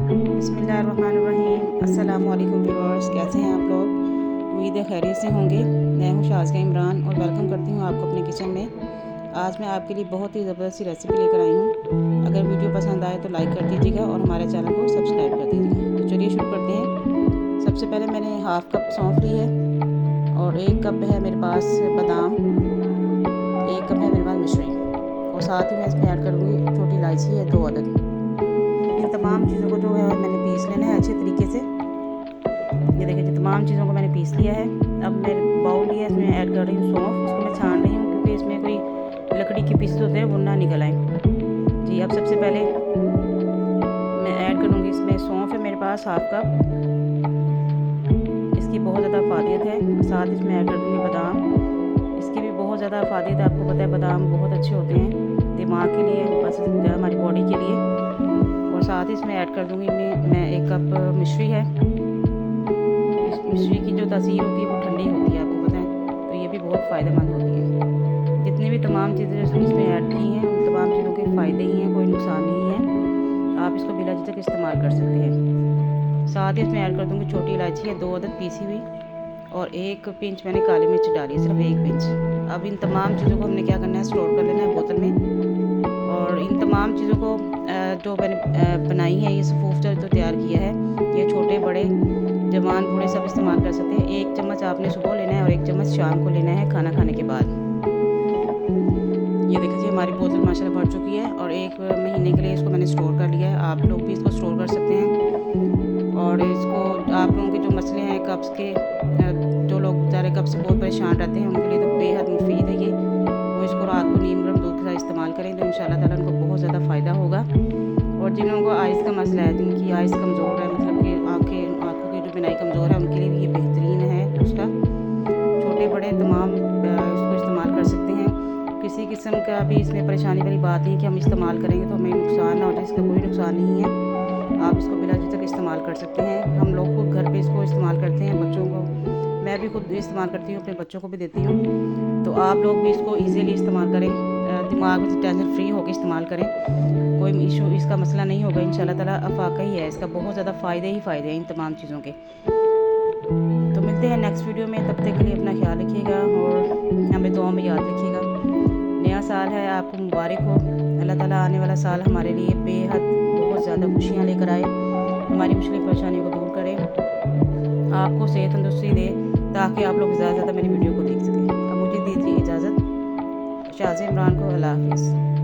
बिस्मिल्लाहिर्रहमानिर्रहीम। अस्सलामु अलैकुम व्यूअर्स, कैसे हैं आप लोग? उम्मीद है खैरियत से होंगे। मैं हूं शाज़िया इमरान और वेलकम करती हूं आपको अपने किचन में। आज मैं आपके लिए बहुत ही ज़बरदस्त सी रेसिपी लेकर आई हूं। अगर वीडियो पसंद आए तो लाइक कर दीजिएगा और हमारे चैनल को सब्सक्राइब कर दीजिएगा। तो चलिए शुरू करते हैं। सबसे पहले मैंने हाफ़ कप सौंफ ली है और 1 कप है मेरे पास बादाम, 1 कप है मेरे पास मिश्री और साथ ही मैं इसमें ऐड करूँगी छोटी इलायची है 2 अदद। इन तमाम चीज़ों को जो है मैंने पीस लेना है अच्छे तरीके से। ये देखिए तमाम चीज़ों को मैंने पीस लिया है। अब मैं बाउल लिया, इसमें ऐड कर रही हूँ सौंफ। इसको मैं छान रही हूँ क्योंकि इसमें कोई लकड़ी के पीस होते हैं वो ना निकल आए जी। अब सबसे पहले मैं ऐड करूँगी, इसमें सौंफ है मेरे पास हाफ़ कप, इसकी बहुत ज़्यादा अफादियत है। साथ इसमें ऐड कर दूँगी बादाम, इसकी भी बहुत ज़्यादा अफादियत है। आपको पता है बादाम बहुत अच्छे होते हैं दिमाग के लिए, बस हमारी बॉडी के लिए। और साथ ही इसमें ऐड कर दूँगी मैं 1 कप मिश्री है। इस मिश्री की जो तासीर होती है वो ठंडी होती है, आपको पता है, तो ये भी बहुत फ़ायदेमंद होती है। जितनी भी तमाम चीज़ें इसमें ऐड की हैं उन तमाम चीज़ों के फ़ायदे ही हैं, कोई नुकसान नहीं है। आप इसको बिला झिझक इस्तेमाल कर सकते हैं। साथ ही इसमें ऐड कर दूँगी छोटी इलायची है 2 अदद पीसी हुई और 1 पिंच मैंने काली मिर्च डाली है, सिर्फ 1 पिंच। अब इन तमाम चीज़ों को हमने क्या करना है, स्टोर कर लेना है बोतल में। और इन तमाम चीज़ों को जो मैंने बनाई है, ये सफ़ूफ जो तैयार किया है, ये छोटे बड़े जवान बूढ़े सब इस्तेमाल कर सकते हैं। 1 चम्मच आपने सुबह लेना है और 1 चम्मच शाम को लेना है खाना खाने के बाद। ये देखिए हमारी बोतल माशाल्लाह भर चुकी है और 1 महीने के लिए इसको मैंने स्टोर कर लिया है। आप लोग भी इसको स्टोर कर सकते हैं। और इसको आप लोगों के जो मसले हैं कब्ज़ के, जो लोग बेचारे कब्ज़ से बहुत परेशान रहते हैं, उनके लिए तो बेहद मुफीद है ये। वो इसको रात को नीम गर्म दूध के साथ इस्तेमाल करें तो इंशाल्लाह ताला उनको बहुत ज़्यादा फ़ायदा होगा। और जिन लोगों को आइज़ का मसला है, जिनकी आइज़ कमज़ोर है, मतलब कि आँखों की जो बिनाई कमज़ोर है, उनके लिए भी ये बेहतरीन है उसका। छोटे बड़े तमाम इसको इस्तेमाल कर सकते हैं। किसी किस्म का भी इसमें परेशानी वाली बात नहीं कि हम इस्तेमाल करेंगे तो हमें नुकसान ना हो जाए, इसका कोई नुकसान नहीं है। आप इसको बिला झिझक इस्तेमाल कर सकते हैं। हम लोग खुद घर पे इसको इस्तेमाल करते हैं, बच्चों को, मैं भी खुद इस्तेमाल करती हूँ, अपने बच्चों को भी देती हूँ। तो आप लोग भी इसको ईज़िली इस्तेमाल करें, दिमाग में टेंशन फ्री होकर इस्तेमाल करें। कोई इशू इसका मसला नहीं होगा इंशाल्लाह ताला। अफाका ही है इसका, बहुत ज़्यादा फ़ायदे ही फ़ायदे हैं इन तमाम चीज़ों के। तो मिलते हैं नेक्स्ट वीडियो में, तब तक के लिए अपना ख्याल रखिएगा और हमें दुआ में याद रखिएगा। नया साल है, आपको मुबारक हो। अल्लाह ताला आने वाला साल हमारे लिए बेहद बहुत ज़्यादा खुशियाँ लेकर आए, हमारी मुश्किल परेशानियों को दूर करे, आपको सेहत तंदुरुस्ती दे, ताकि आप लोग ज़्यादा से ज़्यादा मेरी वीडियो को देख सकें। अब मुझे दीजिए इजाज़त। शाज़िया इमरान को अल्लाह हाफ़िज़।